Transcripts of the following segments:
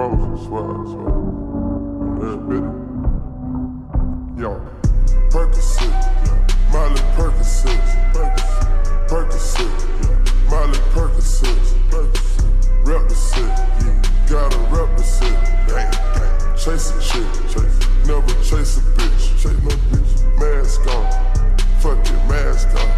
promise, swear. On everybody. Yo, Percocet, Miley Percocet, Percocet, Miley Percocet, rep the set, gotta rep the set, chase a chick, never chase a bitch, chase no bitch, mask on, fuck it, mask on.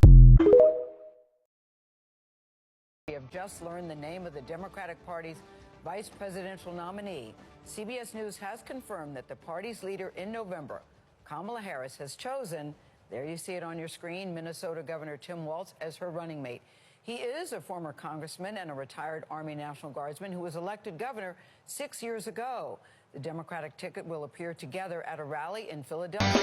We have just learned the name of the Democratic Party's vice presidential nominee. CBS News has confirmed that the party's leader in November, Kamala Harris, has chosen, there you see it on your screen, Minnesota Governor Tim Walz as her running mate. He is a former congressman and a retired Army National Guardsman who was elected governor 6 years ago. The Democratic ticket will appear together at a rally in Philadelphia.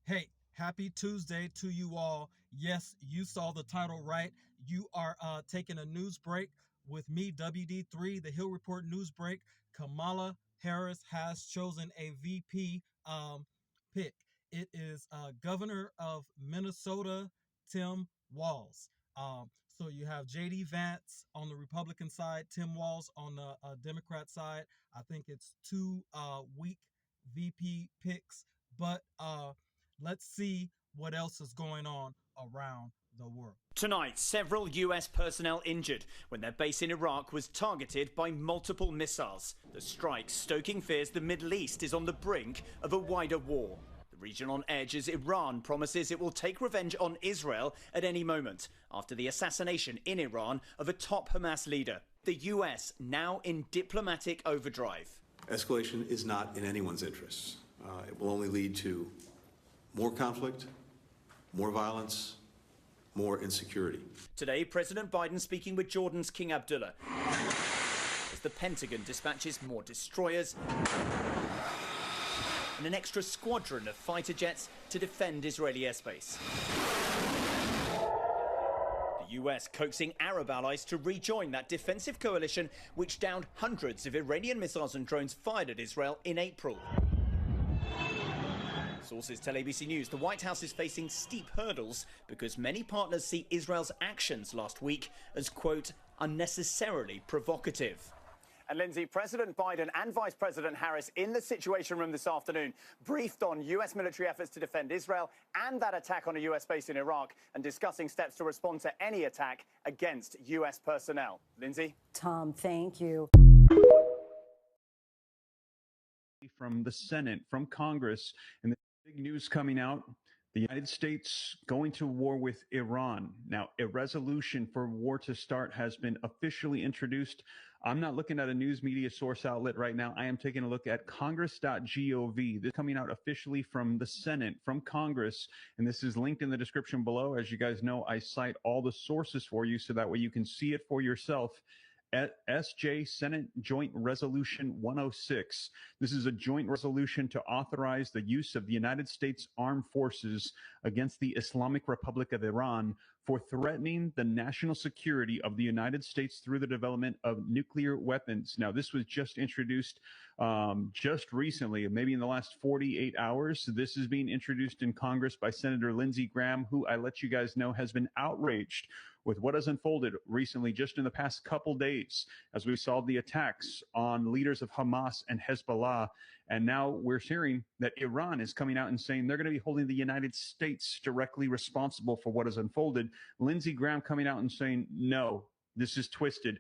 Hey, happy Tuesday to you all. Yes, you saw the title right. You are taking a news break with me, WD3, the Hill Report news break. Kamala Harris has chosen a VP pick. It is Governor of Minnesota, Tim Walz. So you have J.D. Vance on the Republican side, Tim Walz on the Democrat side. I think it's two weak VP picks, but let's see what else is going on around the world. Tonight, several US personnel injured when their base in Iraq was targeted by multiple missiles. The strike stoking fears the Middle East is on the brink of a wider war. The region on edge as Iran promises it will take revenge on Israel at any moment after the assassination in Iran of a top Hamas leader. The US now in diplomatic overdrive. Escalation is not in anyone's interests. It will only lead to more conflict, more violence, more insecurity. Today, President Biden speaking with Jordan's King Abdullah as the Pentagon dispatches more destroyers and an extra squadron of fighter jets to defend Israeli airspace. The US coaxing Arab allies to rejoin that defensive coalition which downed hundreds of Iranian missiles and drones fired at Israel in April. Sources tell ABC News the White House is facing steep hurdles because many partners see Israel's actions last week as, quote, unnecessarily provocative. And Lindsay, President Biden and Vice President Harris in the Situation Room this afternoon briefed on US military efforts to defend Israel and that attack on a US base in Iraq and discussing steps to respond to any attack against US personnel. Lindsay? Tom, thank you. From the Senate, from Congress, and the big news coming out, the United States going to war with Iran. Now, a resolution for war to start has been officially introduced. I'm not looking at a news media source outlet right now. I am taking a look at congress.gov. This is coming out officially from the Senate, from Congress, and this is linked in the description below. As you guys know, I cite all the sources for you so that way you can see it for yourself. At SJ Senate Joint Resolution 106. This is a joint resolution to authorize the use of the United States Armed Forces against the Islamic Republic of Iran for threatening the national security of the United States through the development of nuclear weapons. Now, this was just introduced just recently, maybe in the last 48 hours. This is being introduced in Congress by Senator Lindsey Graham, who I let you guys know has been outraged with what has unfolded recently, just in the past couple days, as we saw the attacks on leaders of Hamas and Hezbollah. And now we're hearing that Iran is coming out and saying they're going to be holding the United States directly responsible for what has unfolded. Lindsey Graham coming out and saying, no, this is twisted.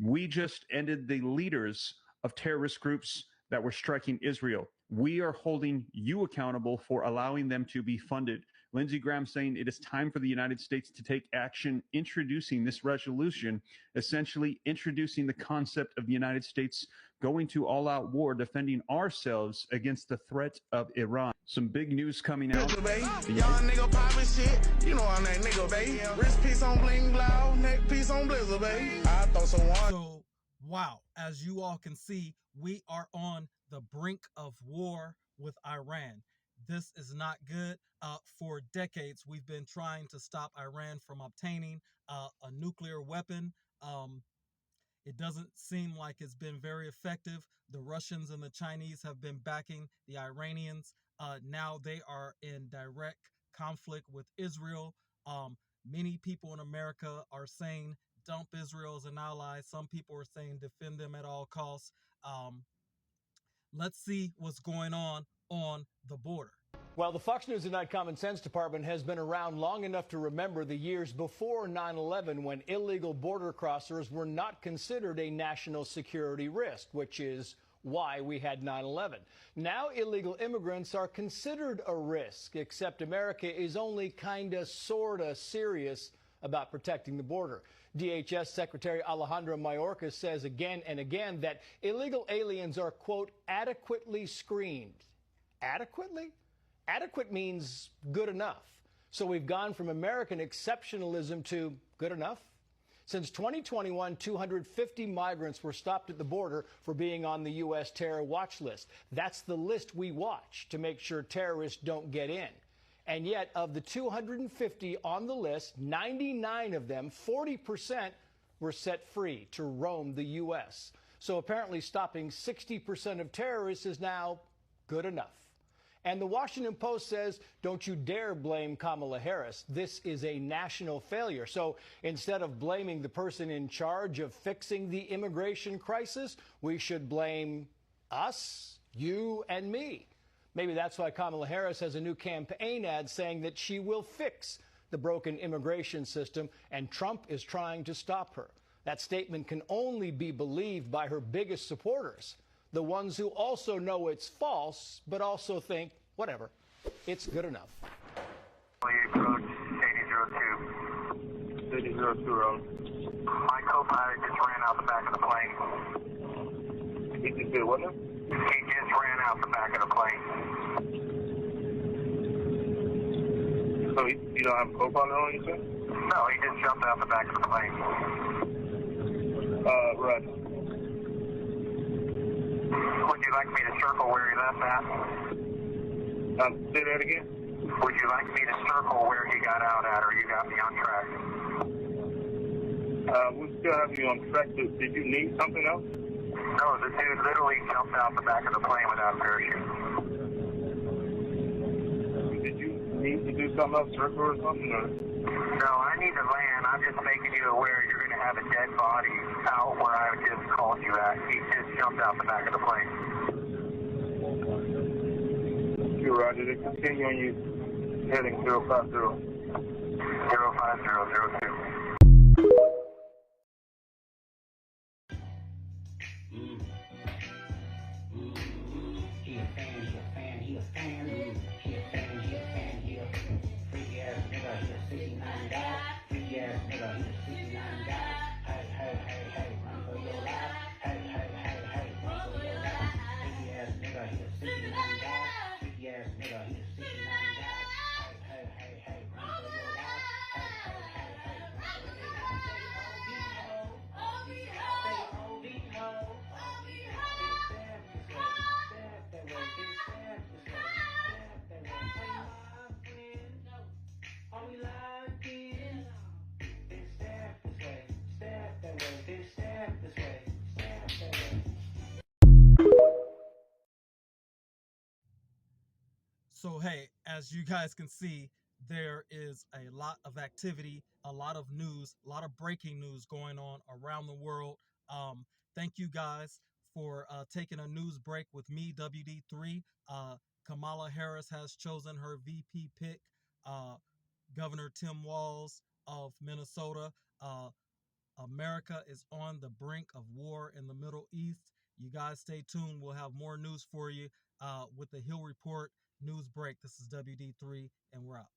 We just ended the leaders of terrorist groups that were striking Israel. We are holding you accountable for allowing them to be funded. Lindsey Graham saying it is time for the United States to take action, introducing this resolution, essentially introducing the concept of the United States going to all-out war, defending ourselves against the threat of Iran. Some big news coming out. Y'all nigga poppin' shit. You know I'm that nigga, babe. Wrist piece on bling blow, neck piece on blizzard, babe. I thought someone. So, wow, as you all can see, we are on the brink of war with Iran. This is not good. For decades, we've been trying to stop Iran from obtaining a nuclear weapon. It doesn't seem like it's been very effective. The Russians and the Chinese have been backing the Iranians. Now they are in direct conflict with Israel. Many people in America are saying dump Israel as an ally. Some people are saying defend them at all costs. Let's see what's going on the border. Well, the Fox News at Night Common Sense Department has been around long enough to remember the years before 9/11 when illegal border crossers were not considered a national security risk, which is why we had 9/11. Now illegal immigrants are considered a risk, except America is only kinda, sorta serious about protecting the border. DHS Secretary Alejandro Mayorkas says again and again that illegal aliens are, quote, adequately screened. Adequately? Adequate means good enough. So we've gone from American exceptionalism to good enough. Since 2021, 250 migrants were stopped at the border for being on the U.S. terror watch list. That's the list we watch to make sure terrorists don't get in. And yet, of the 250 on the list, 99 of them, 40%, were set free to roam the U.S. So apparently stopping 60% of terrorists is now good enough. And the Washington Post says, don't you dare blame Kamala Harris. This is a national failure. So instead of blaming the person in charge of fixing the immigration crisis, we should blame us, you, and me. Maybe that's why Kamala Harris has a new campaign ad saying that she will fix the broken immigration system, and Trump is trying to stop her. That statement can only be believed by her biggest supporters, the ones who also know it's false, but also think, whatever, it's good enough. Approach 8002. 8002 road. My co-pilot just ran out the back of the plane. He just did what now? He just ran out the back of the plane. So you don't have a co-pilot on, you said? No, he just jumped out the back of the plane. Right. Would you like me to circle where he left at? Say that again? Would you like me to circle where he got out at, or you got me on track? We still have you on track. Did you need something else? No, the dude literally jumped out the back of the plane without a parachute. Did you need to do something else, circle or something? Or? No, I need to land. I'm just making you aware you're going to have a dead body out where I just called you at. He just jumped out the back of the plane. You're right. Did it continue on you heading 050? 05002. So, hey, as you guys can see, there is a lot of activity, a lot of news, a lot of breaking news going on around the world. Thank you guys for taking a news break with me, WD3. Kamala Harris has chosen her VP pick, Governor Tim Walz of Minnesota. America is on the brink of war in the Middle East. You guys stay tuned. We'll have more news for you with the Hill Report news break. This is WD3, and we're out.